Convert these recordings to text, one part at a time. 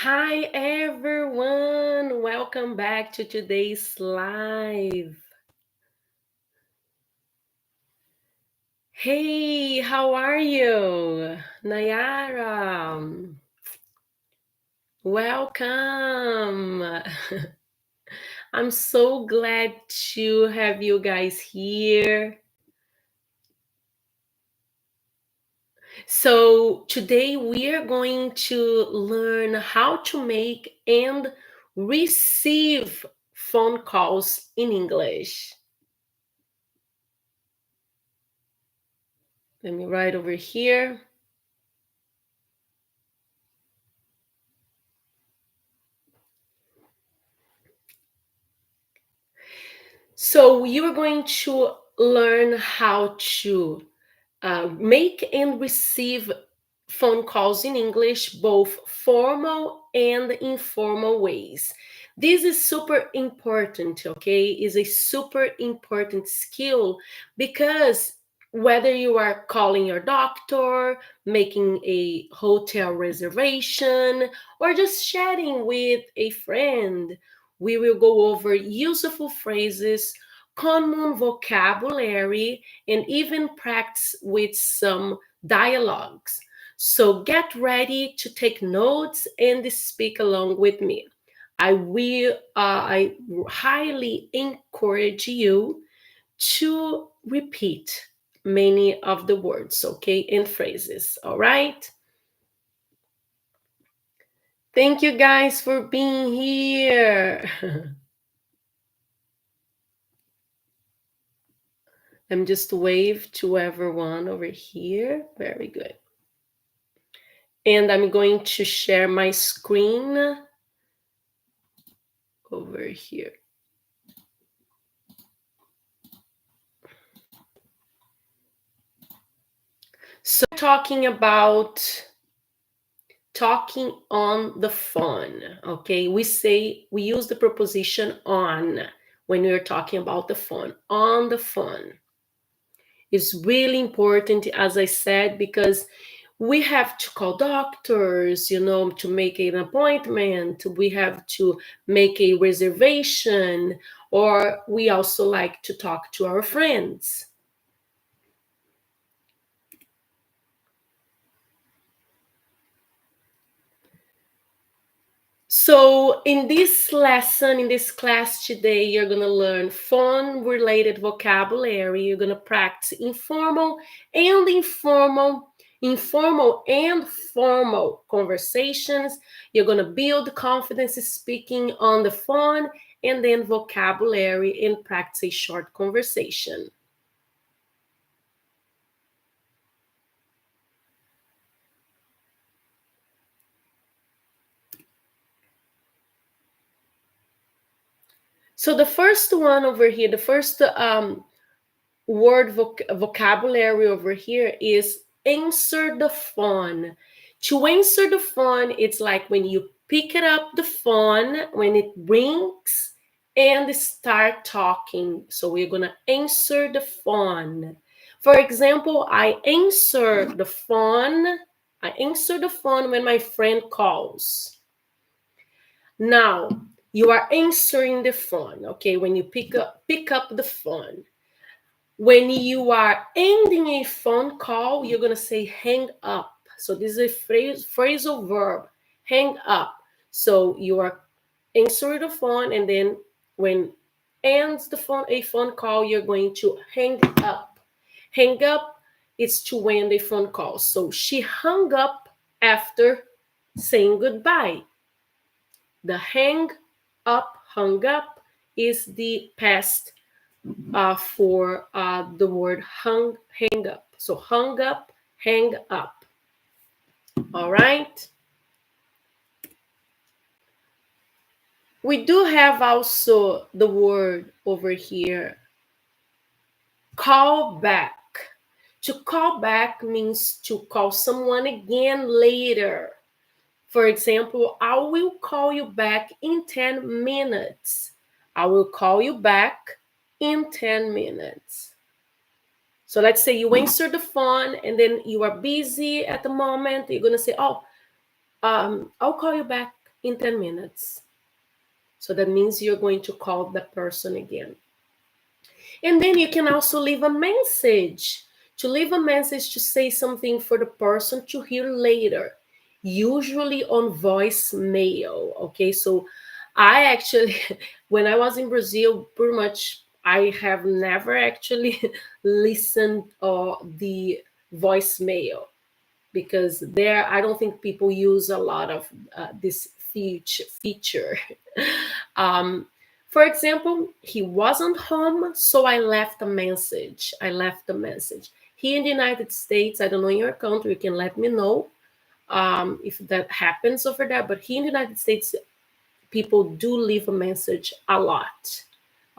Hi everyone, welcome back to today's live. Hey, how are you? Nayara, welcome. I'm so glad to have you guys here. So, today we are going to learn how to make and receive phone calls in English. Let me write over here. So you are going to learn how to make and receive phone calls in English, both formal and informal ways. This is super important, okay? Is a super important skill because whether you are calling your doctor, making a hotel reservation, or just chatting with a friend, we will go over useful phrases, common vocabulary, and even practice with some dialogues. So get ready to take notes and speak along with me. I highly encourage you to repeat many of the words, okay, and phrases, all right? Thank you guys for being here. Let me just wave to everyone over here. Very good. And I'm going to share my screen over here. So talking about talking on the phone, okay? We use the preposition on when we're talking about the phone, on the phone. It's really important, as I said, because we have to call doctors, to make an appointment. We have to make a reservation, or we also like to talk to our friends. So in this lesson, in this class today, you're going to learn phone-related vocabulary. You're going to practice informal and formal conversations. You're going to build confidence speaking on the phone, and then vocabulary and practice a short conversation. So the first one over here, the first word vocabulary over here is answer the phone. To answer the phone, it's like when you pick it up the phone, when it rings, and start talking. So we're going to answer the phone. For example, I answer the phone when my friend calls. Now, you are answering the phone, okay? When you pick up the phone. When you are ending a phone call, you're going to say hang up. So this is a phrasal verb, hang up. So you are answering the phone, and then when ends a phone call, you're going to hang up. Hang up is to end a phone call. So she hung up after saying goodbye. The hung up is the past for the word hang up. So hung up, hang up. All right. We do have also the word over here, call back. To call back means to call someone again later. For example, I will call you back in 10 minutes. I will call you back in 10 minutes. So let's say you answer the phone and then you are busy at the moment. You're going to say, I'll call you back in 10 minutes. So that means you're going to call that person again. And then you can also leave a message. To leave a message to say something for the person to hear later, usually on voicemail. Okay, so I actually, when I was in Brazil, pretty much I have never actually listened the voicemail, because there I don't think people use a lot of this feature. um, for example, he wasn't home, so I left a message. Here in the United States, I don't know in your country, you can let me know if that happens over there. But here in the United States, people do leave a message a lot.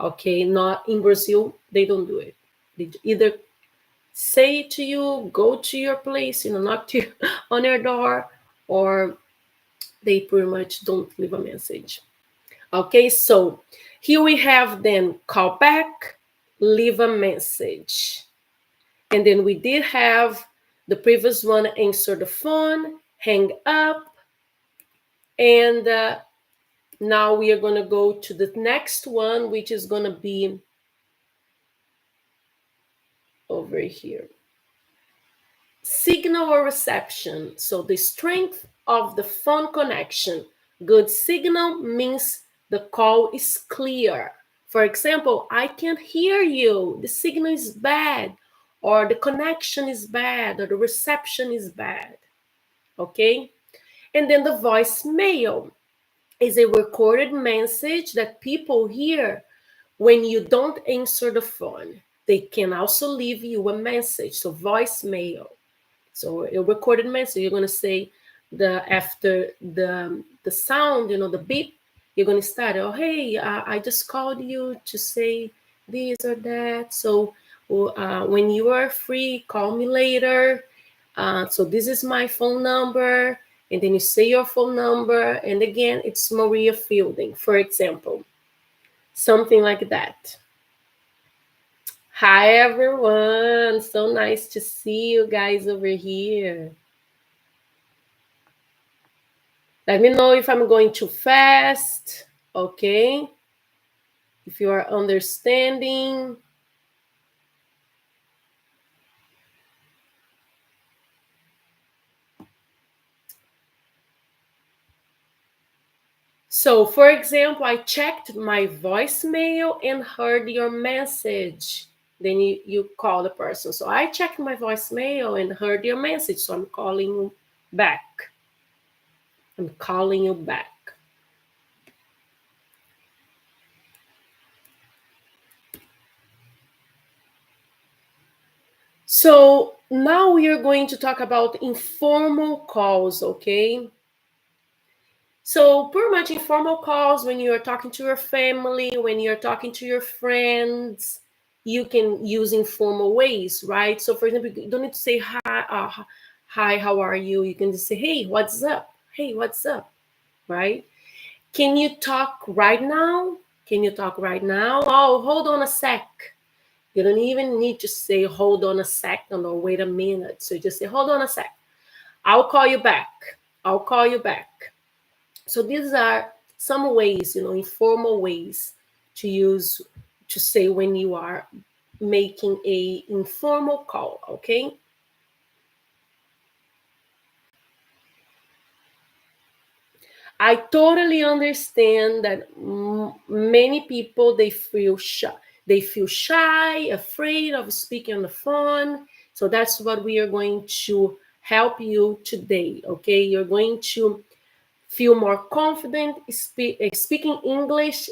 Okay, not in Brazil, they don't do it. They either say to you, go to your place, knock to you on your door, or they pretty much don't leave a message. Okay, so here we have then call back, leave a message. And then we did have the previous one, answer the phone, hang up. And now we are going to go to the next one, which is going to be over here. Signal or reception. So the strength of the phone connection. Good signal means the call is clear. For example, I can't hear you. The signal is bad, or the connection is bad, or the reception is bad. Okay? And then the voicemail is a recorded message that people hear when you don't answer the phone. They can also leave you a message, so voicemail. So a recorded message, you're going to say after the sound, the beep, you're going to start, oh, hey, I just called you to say this or that. So when you are free, call me later. So this is my phone number. And then you say your phone number. And again, it's Maria Fielding, for example. Something like that. Hi, everyone. So nice to see you guys over here. Let me know if I'm going too fast, okay? If you are understanding. So, for example, I checked my voicemail and heard your message. Then you call the person. So I checked my voicemail and heard your message. So I'm calling you back. I'm calling you back. So now we are going to talk about informal calls, okay? So pretty much informal calls, when you're talking to your family, when you're talking to your friends, you can use informal ways, right? So for example, you don't need to say hi, how are you? You can just say, hey, what's up? Hey, what's up? Right? Can you talk right now? Can you talk right now? Oh, hold on a sec. You don't even need to say hold on a second or wait a minute. So you just say, hold on a sec. I'll call you back. I'll call you back. So these are some ways, informal ways to use to say when you are making a informal call, okay? I totally understand that many people they feel shy, afraid of speaking on the phone. So that's what we are going to help you today, okay? You're going to feel more confident speaking English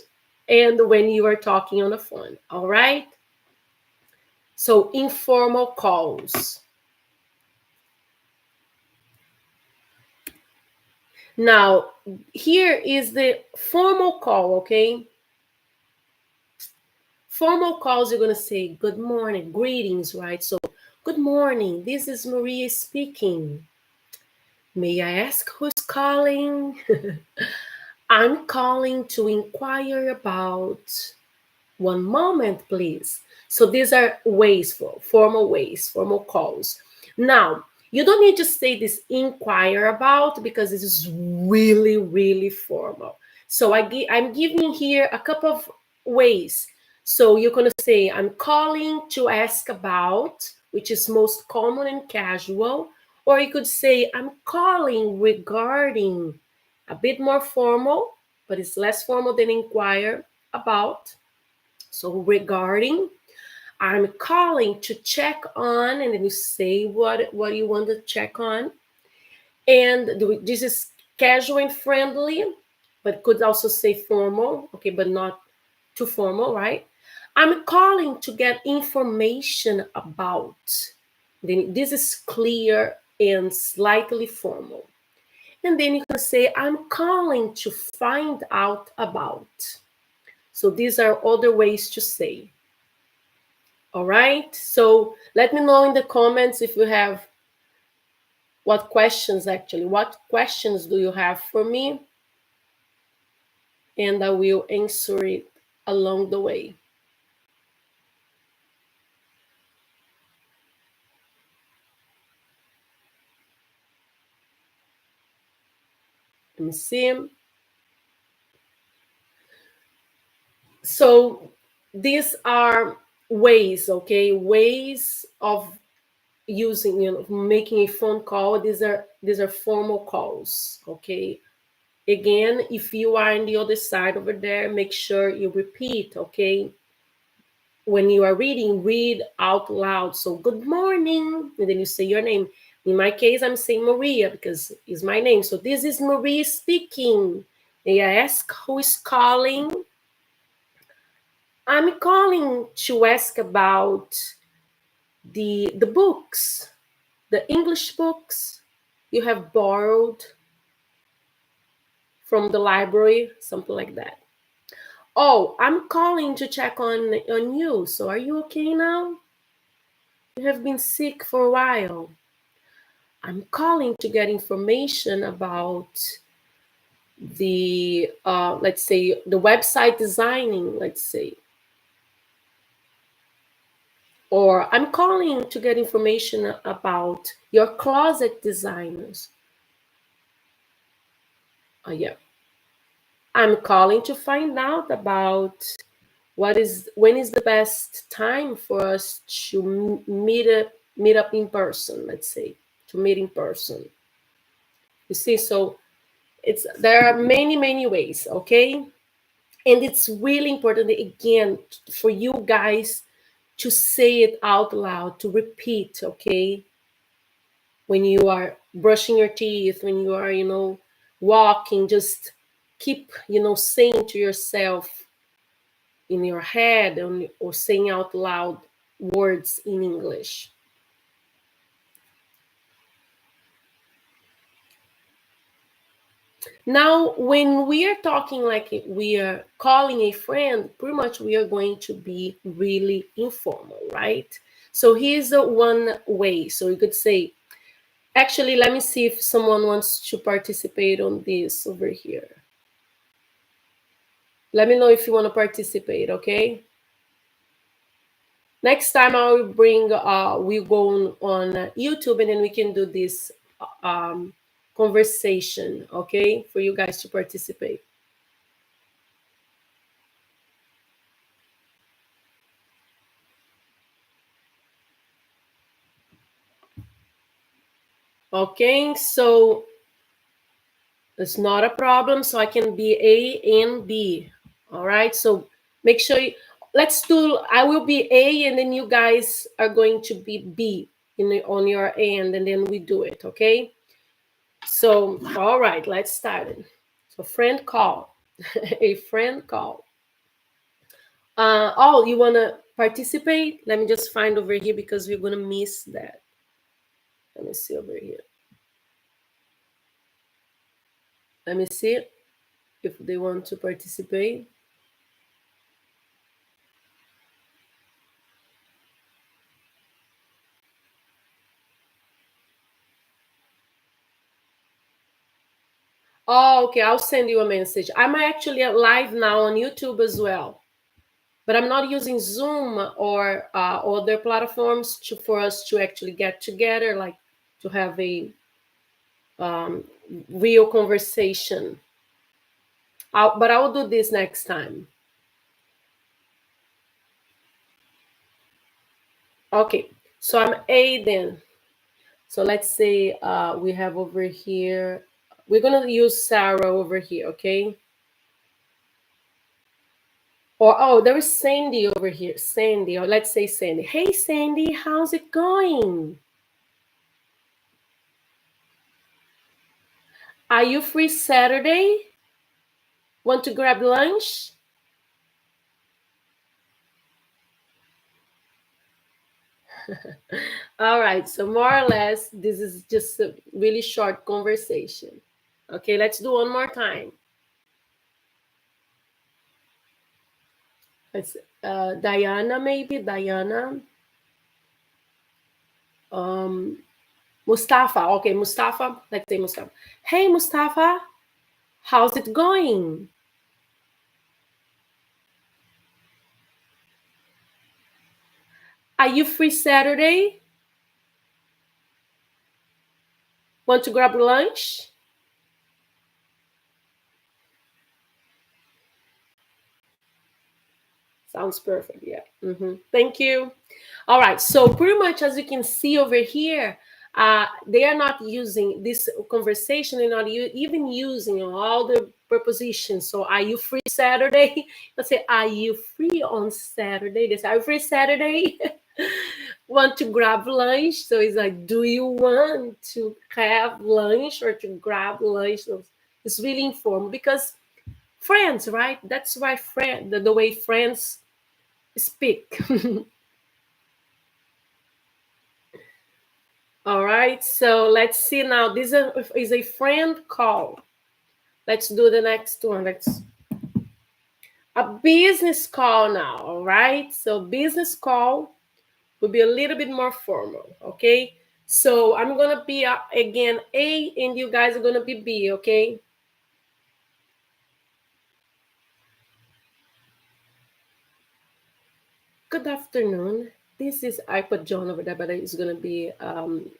and when you are talking on the phone, all right? So informal calls. Now, here is the formal call, okay? Formal calls, you're going to say good morning, greetings, right? So, good morning, this is Maria speaking. May I ask who's calling? I'm calling to inquire about. One moment, please. So these are ways, formal calls. Now, You don't need to say this inquire about because this is really, really formal. So I'm giving here a couple of ways. So you're going to say, I'm calling to ask about, which is most common and casual. Or you could say, I'm calling regarding, a bit more formal, but it's less formal than inquire about. So regarding, I'm calling to check on, and then you say what you want to check on. And this is casual and friendly, but could also say formal, okay, but not too formal, right? I'm calling to get information about. Then this is clear and slightly formal. And then you can say, I'm calling to find out about. So these are other ways to say. All right. So let me know in the comments if you have what questions do you have for me? And I will answer it along the way. Let me see. So these are ways, okay? Ways of using, making a phone call. These are formal calls, okay? Again, if you are on the other side over there, make sure you repeat, okay? When you are reading, read out loud. So good morning, and then you say your name. In my case, I'm saying Maria because it's my name. So this is Maria speaking. May I ask who is calling? I'm calling to ask about the books, the English books you have borrowed from the library, something like that. Oh, I'm calling to check on you. So are you okay now? You have been sick for a while. I'm calling to get information about the, let's say, the website designing, let's say. Or I'm calling to get information about your closet designers. Oh, yeah. I'm calling to find out about when is the best time for us to meet up in person, let's say, to meet in person. You see, so there are many ways, okay? And it's really important, again, for you guys to say it out loud, to repeat, okay? When you are brushing your teeth, when you are, walking, just keep, saying to yourself in your head or saying out loud words in English. Now, when we are talking like we are calling a friend, pretty much we are going to be really informal, right? So here's the one way. So you could say, actually, let me see if someone wants to participate on this over here. Let me know if you want to participate, okay? Next time I will bring, we'll go on YouTube and then we can do this conversation, okay? For you guys to participate. Okay, so it's not a problem. So I can be A and B. All right, so make sure I will be A and then you guys are going to be B on your end and then we do it, okay? So, all right, let's start it. So friend call, a friend call. Oh, you want to participate? Let me just find over here because we're going to miss that. Let me see over here. Let me see if they want to participate. Oh, okay, I'll send you a message. I'm actually live now on YouTube as well, but I'm not using Zoom or other platforms for us to actually get together, like to have a real conversation. But I will do this next time. Okay, so I'm Aiden. So let's say we have over here, we're gonna use Sarah over here, okay? Or, oh, there is Sandy over here. Sandy, or let's say Sandy. Hey, Sandy, how's it going? Are you free Saturday? Want to grab lunch? All right, so more or less, this is just a really short conversation. Okay, let's do one more time. It's Diana, maybe Diana. Mustafa. Okay, Mustafa. Let's say Mustafa. Hey, Mustafa, how's it going? Are you free Saturday? Want to grab lunch? Sounds perfect. Yeah. Thank you. All right. So pretty much as you can see over here, they are not using this conversation. They're not even using all the prepositions. So are you free Saturday? Let's say, are you free on Saturday? They say, are you free Saturday? Want to grab lunch? So it's like, do you want to have lunch or to grab lunch? So it's really informal because friends, right? That's why the way friends speak. All right, so let's see now. This is a friend call. Let's do the next one. Let's a business call now. All right, so business call will be a little bit more formal. Okay, so I'm gonna be again A, and you guys are gonna be B. Okay. Good afternoon. This is I put John over there, but it's gonna be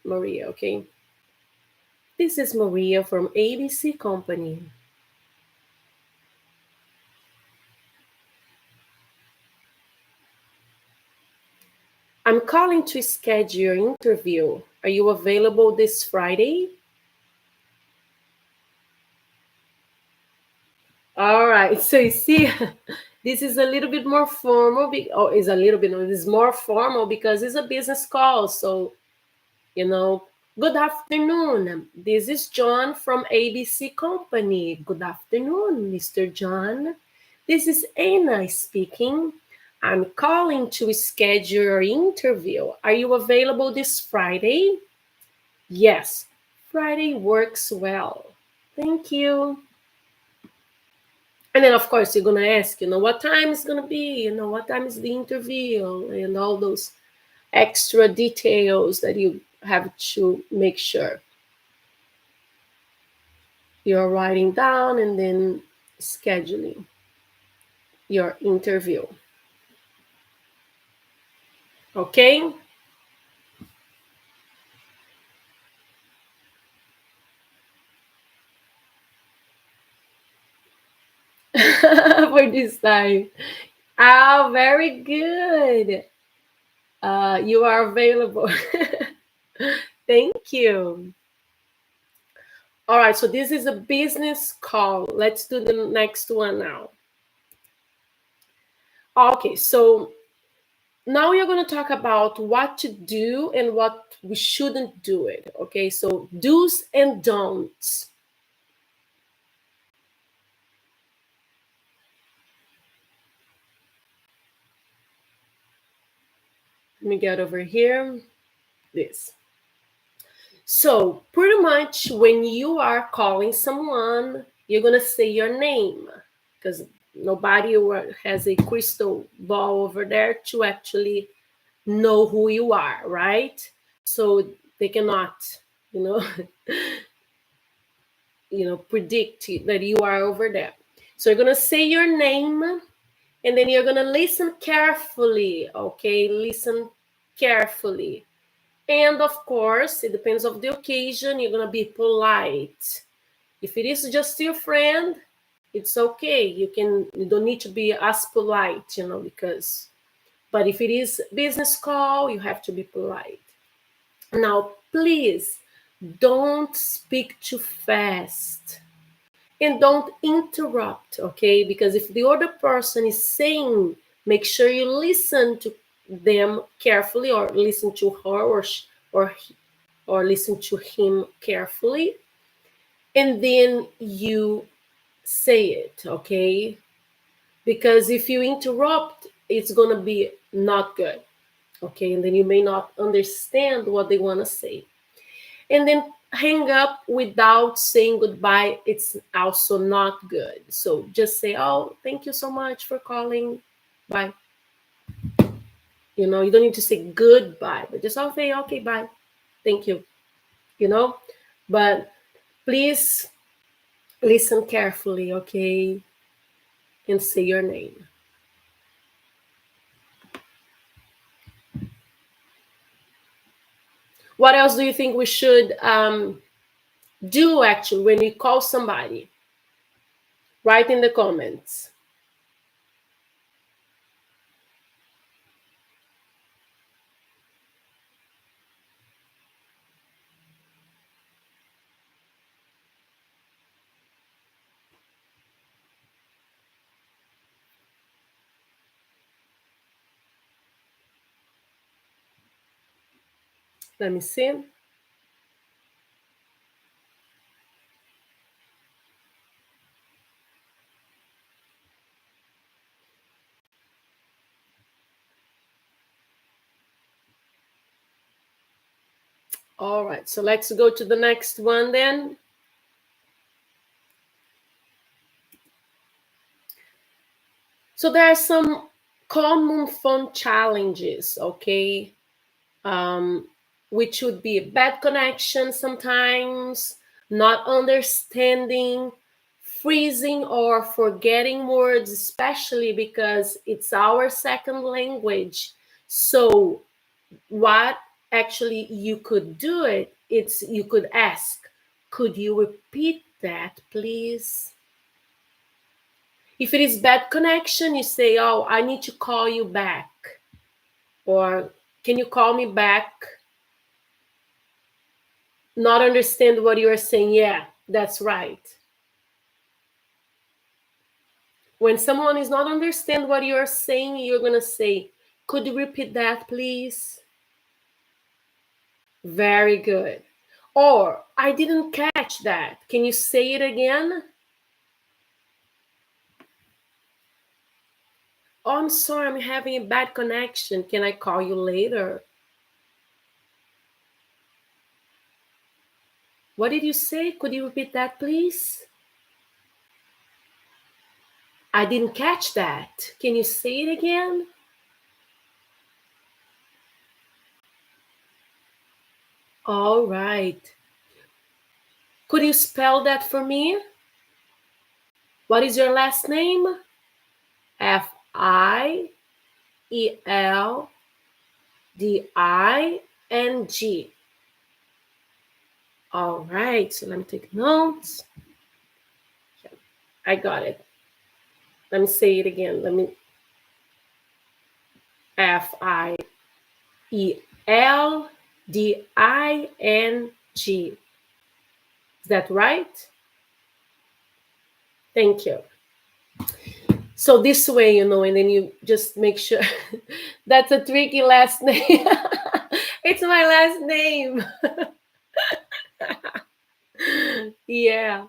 Maria. Okay. This is Maria from ABC Company. I'm calling to schedule your interview. Are you available this Friday? All right. So you see, this is a little bit more formal. It's a little bit. No, it's more formal because it's a business call. So you know, good afternoon. This is John from ABC Company. Good afternoon, Mr. John. This is Anna speaking. I'm calling to schedule your interview. Are you available this Friday? Yes, Friday works well. Thank you. And then, of course, you're going to ask, what time is going to be, what time is the interview, and all those extra details that you have to make sure you're writing down and then scheduling your interview. Okay? For this time. Oh, very good. You are available. Thank you. All right, so this is a business call. Let's do the next one now. Okay, so now we're going to talk about what to do and what we shouldn't do it. Okay, so do's and don'ts. Let me get over here. This. So pretty much when you are calling someone, you're going to say your name because nobody has a crystal ball over there to actually know who you are, right? So they cannot, you know, predict that you are over there. So you're gonna say your name, and then you're gonna listen carefully. Okay, listen carefully. And of course, it depends on the occasion. You're gonna be polite. If it is just your friend, it's okay. You don't need to be as polite, because. But if it is business call, you have to be polite. Now, please don't speak too fast and don't interrupt, okay? Because if the other person is saying, make sure you listen to them carefully, or listen to her, or listen to him carefully, and then you say it, okay? Because if you interrupt, it's gonna be not good, okay? And then you may not understand what they want to say. And then hang up without saying goodbye, it's also not good. So just say, oh, thank you so much for calling, bye. You don't need to say goodbye, but just okay, okay, bye, thank you. But please listen carefully, okay, and say your name. What else do you think we should do actually when we call somebody? Write in the comments. Let me see. All right, so let's go to the next one then. So there are some common phone challenges, okay? Which would be bad connection sometimes, not understanding, freezing or forgetting words, especially because it's our second language. So what actually you could do it's you could ask, could you repeat that, please? If it is bad connection, you say, oh, I need to call you back. Or can you call me back? Not understand what you are saying. Yeah, that's right. When someone is not understand what you are saying, you're going to say, could you repeat that, please? Very good. Or, I didn't catch that. Can you say it again? Oh, I'm sorry, I'm having a bad connection. Can I call you later? What did you say? Could you repeat that, please? I didn't catch that. Can you say it again? All right. Could you spell that for me? What is your last name? Fielding. All right, so let me take notes. I got it. Let me say it again. Let me Fielding. Is that right? Thank you. So this way, and then you just make sure. That's a tricky last name. It's my last name. Yeah.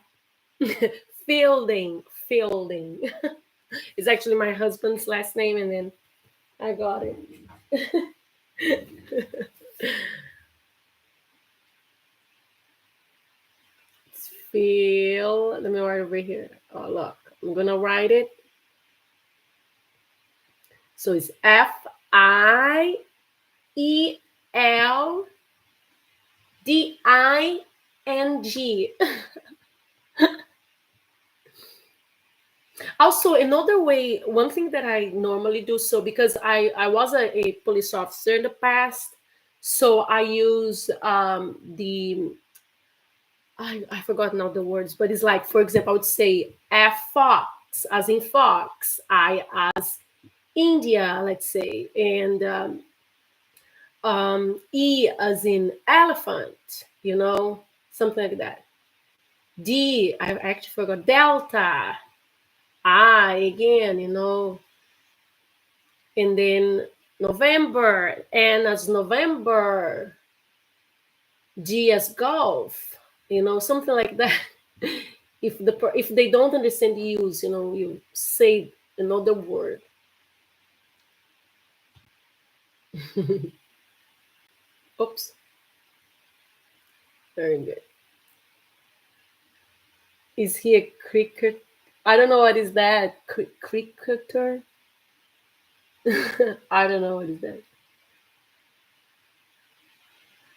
Fielding. It's actually my husband's last name, and then I got it. Let me write over here. Oh, look, I'm gonna write it. So it's Fielding. Also, another way, one thing that I normally do, so because I was a police officer in the past, So I use I forgot now the words, but it's like, for example, I would say F fox, as in fox, I as India, let's say, and E as in elephant, something like that. D, I actually forgot, delta, I again, and then November, N as November, G as golf, something like that. If they don't understand use, you say another word. Oops, very good. Is he a cricket? I don't know what is that. Cricketer? I don't know what is that.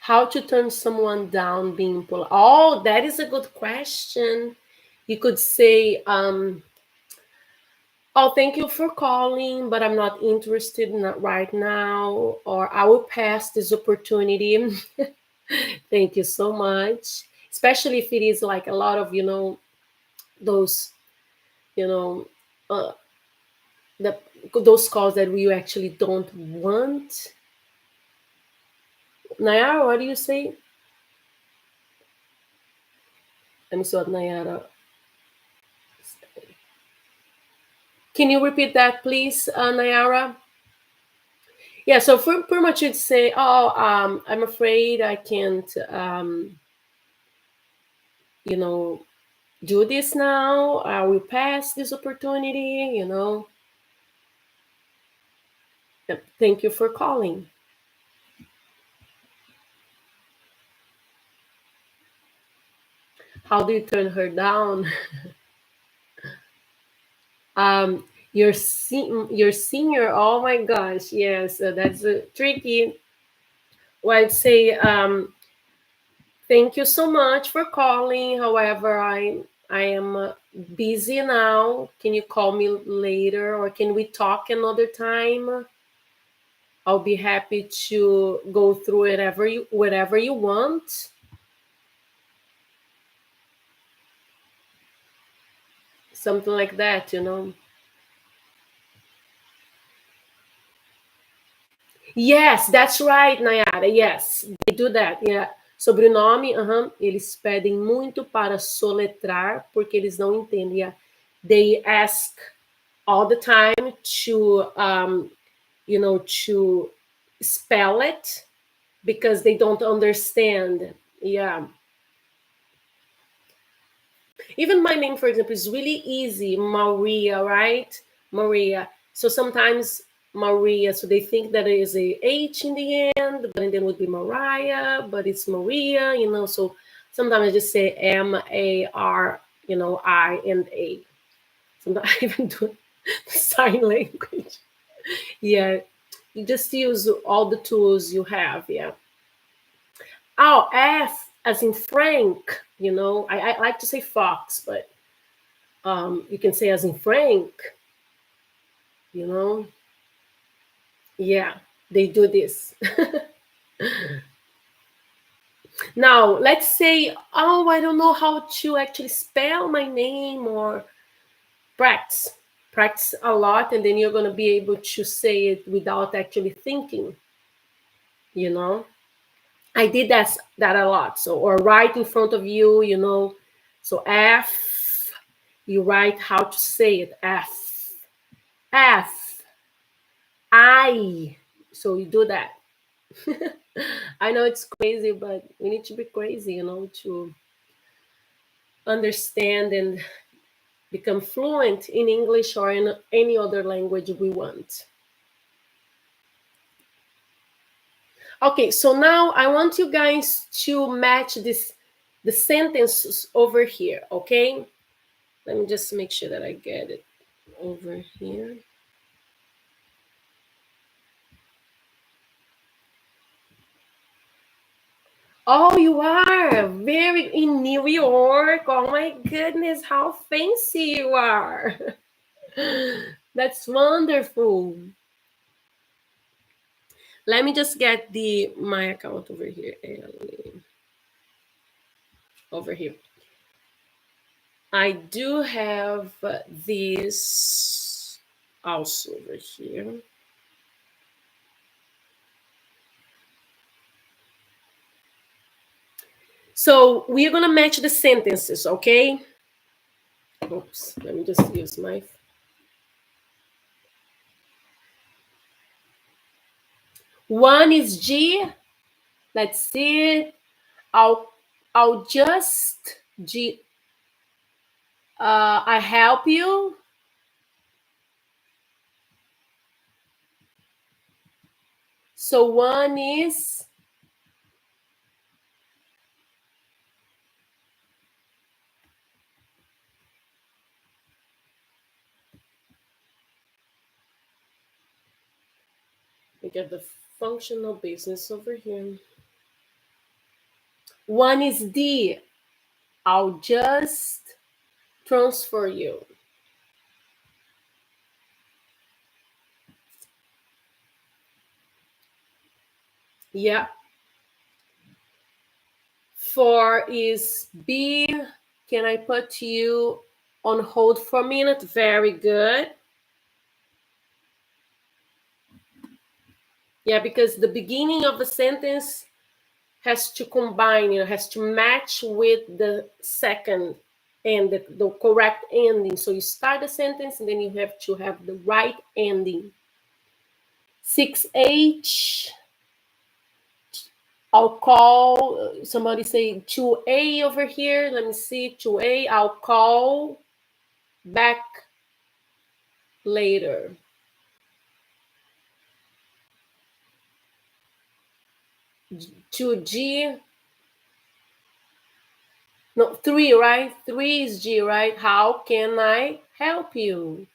How to turn someone down being polite? Oh, that is a good question. You could say, "Oh, thank you for calling, but I'm not interested in that right now," or "I will pass this opportunity." Thank you so much. Especially if it is like a lot of, those, you know, uh, the those calls that we actually don't want. Nayara, what do you say? Let me see what Nayara. Can you repeat that, please, Nayara? Yeah, so for pretty much you'd say, "Oh, I'm afraid I can't, you know, do this now. I will pass this opportunity, Thank you for calling." How do you turn her down? Your senior. Oh my gosh, yes, that's tricky. Well, I'd say, thank you so much for calling. However, I am busy now. Can you call me later, or can we talk another time? I'll be happy to go through whatever you want. Something like that. Yes, that's right, Nayara. Yes, they do that. Yeah. Sobrenome, eles pedem muito para soletrar porque eles não entendem. Yeah. They ask all the time to spell it because they don't understand. Yeah. Even my name, for example, is really easy, Maria, right? Maria. So sometimes Maria, so they think that there is a H in the end, but then it would be Mariah, but it's Maria. So sometimes I just say M-A-R, I and A. Sometimes I even do the sign language. Yeah. You just use all the tools you have, yeah. Oh, F as in Frank, I like to say Fox, but you can say as in Frank, you know. Yeah, they do this. Now, let's say, "Oh, I don't know how to actually spell my name," or practice a lot, and then you're going to be able to say it without actually thinking, you know. I did that a lot. So, or right in front of you. So F, you write how to say it. F, I. So you do that. I know it's crazy, but we need to be crazy, to understand and become fluent in English or in any other language we want. Okay, so now I want you guys to match the sentences over here, okay? Let me just make sure that I get it over here. Oh, you are very in New York. Oh my goodness, how fancy you are. That's wonderful. Let me just get my account over here. Over here. I do have this also over here. So we're gonna match the sentences, okay? Oops, let me just use my. One is G. Let's see. I'll just G. I help you. So one is we get the functional business over here. One is D. I'll just transfer you. Yeah. Four is B. Can I put you on hold for a minute? Very good. Yeah, because the beginning of a sentence has to combine, has to match with the second and the correct ending. So you start the sentence and then you have to have the right ending. 6H, I'll call, somebody say 2A over here. Let me see, 2A, I'll call back later. 2G, no, 3, right? 3 is G, right? How can I help you?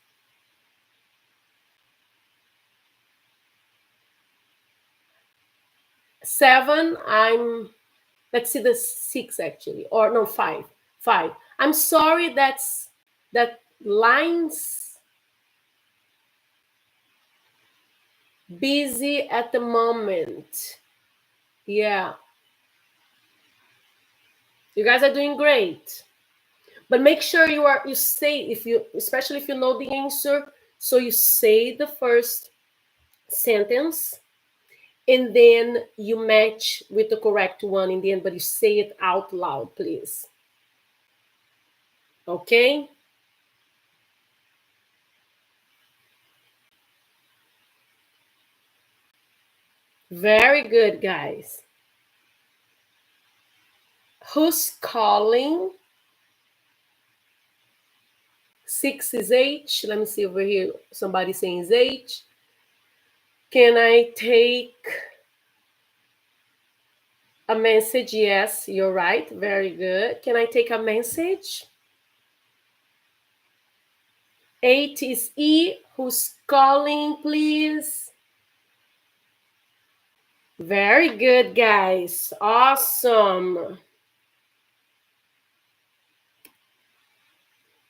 7, let's see the 6 actually, or no, 5. I'm sorry, that line's busy at the moment. Yeah. You guys are doing great. But make sure you say, especially if you know the answer, so you say the first sentence and then you match with the correct one in the end, but you say it out loud, please. Okay? Very good, guys. Who's calling? 6 is H. Let me see over here. Somebody saying is H. Can I take a message? Yes, you're right. Very good. Can I take a message? 8 is E. Who's calling, please? Very good, guys. Awesome.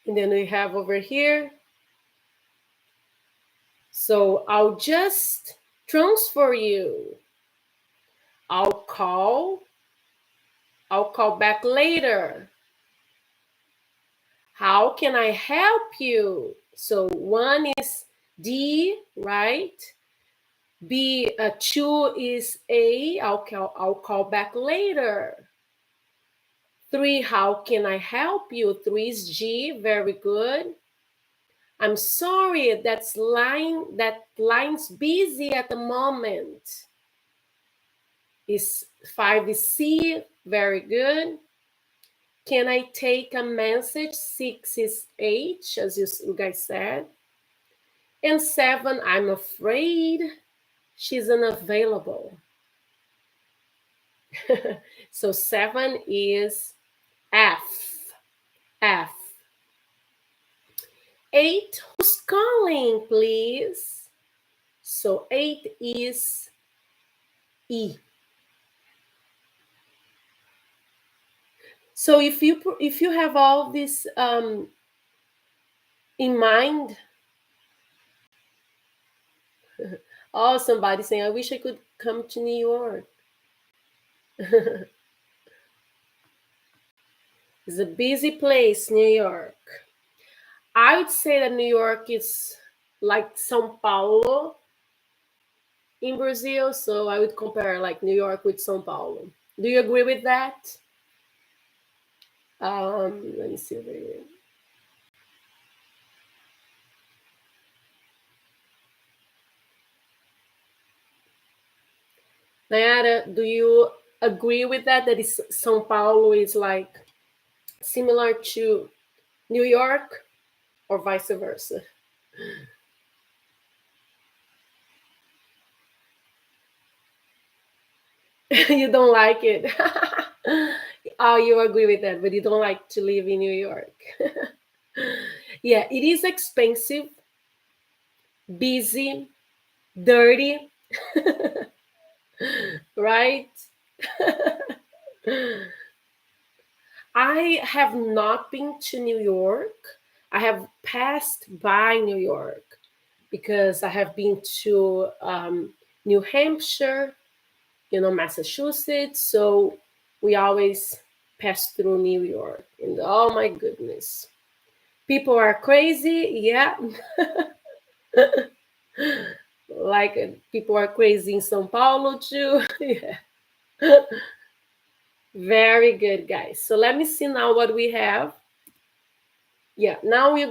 And then we have over here. So I'll just transfer you. I'll call back later. How can I help you? So one is D, right? B, 2 is A. I'll call back later. 3, how can I help you? 3 is G, very good. I'm sorry, that line's busy at the moment. 5 is C, very good. Can I take a message? 6 is H, as you guys said. And 7, I'm afraid she's unavailable. So 7 is F. 8, who's calling, please? So 8 is E. So if you have all this in mind, Oh, somebody saying, I wish I could come to New York. It's a busy place, New York. I would say that New York is like Sao Paulo in Brazil, so I would compare like New York with Sao Paulo. Do you agree with that? Let me see over here. Nayara, do you agree with that? That is Sao Paulo is like similar to New York, or vice versa? You don't like it. Oh, you agree with that, but you don't like to live in New York. Yeah, it is expensive, busy, dirty, right? I have not been to New York. I have passed by New York because I have been to New Hampshire, Massachusetts. So we always pass through New York. And oh my goodness, people are crazy. Yeah. Like people are crazy in Sao Paulo too. Yeah. Very good, guys. So let me see now what we have. Yeah, now we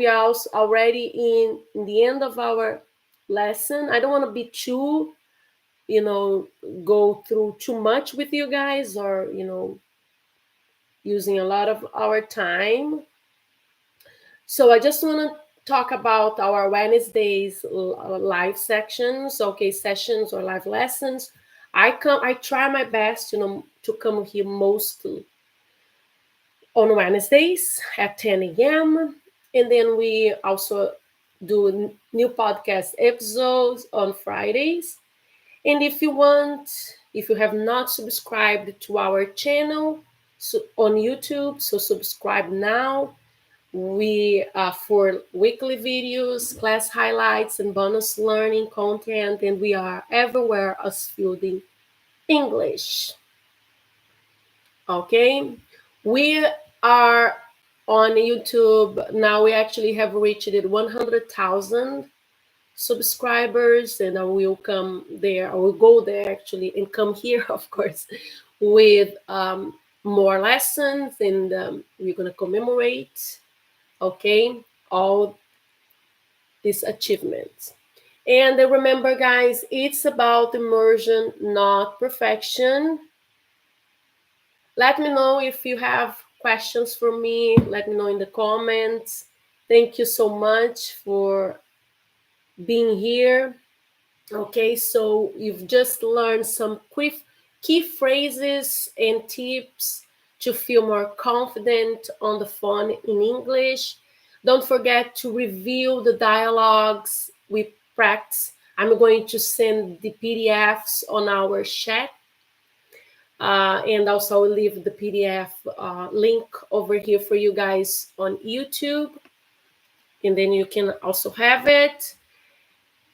are also already in the end of our lesson. I don't want to be too, go through too much with you guys, or using a lot of our time. So I just want to talk about our Wednesdays live sections, okay, sessions or live lessons. I try my best, to come here mostly on Wednesdays at 10 a.m. And then we also do new podcast episodes on Fridays. And if you have not subscribed to our channel on YouTube, so subscribe now. We for weekly videos, class highlights, and bonus learning content, and we are everywhere as Fielding English. Okay, we are on YouTube now. We actually have reached 100,000 subscribers, and I will come there. I will go there actually and come here, of course, with more lessons, and we're gonna commemorate. Okay, all these achievements. And remember, guys, it's about immersion, not perfection. Let me know if you have questions for me. Let me know in the comments. Thank you so much for being here. Okay, so you've just learned some key phrases and tips to feel more confident on the phone in English. Don't forget to review the dialogues we practice. I'm going to send the PDFs on our chat. And also I'll leave the PDF link over here for you guys on YouTube. And then you can also have it.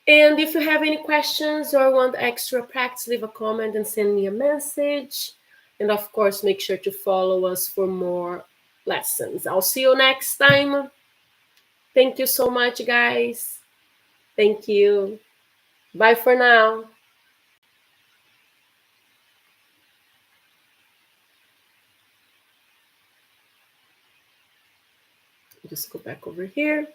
And if you have any questions or want extra practice, leave a comment and send me a message. And of course, make sure to follow us for more lessons. I'll see you next time. Thank you so much, guys. Thank you. Bye for now. Just go back over here.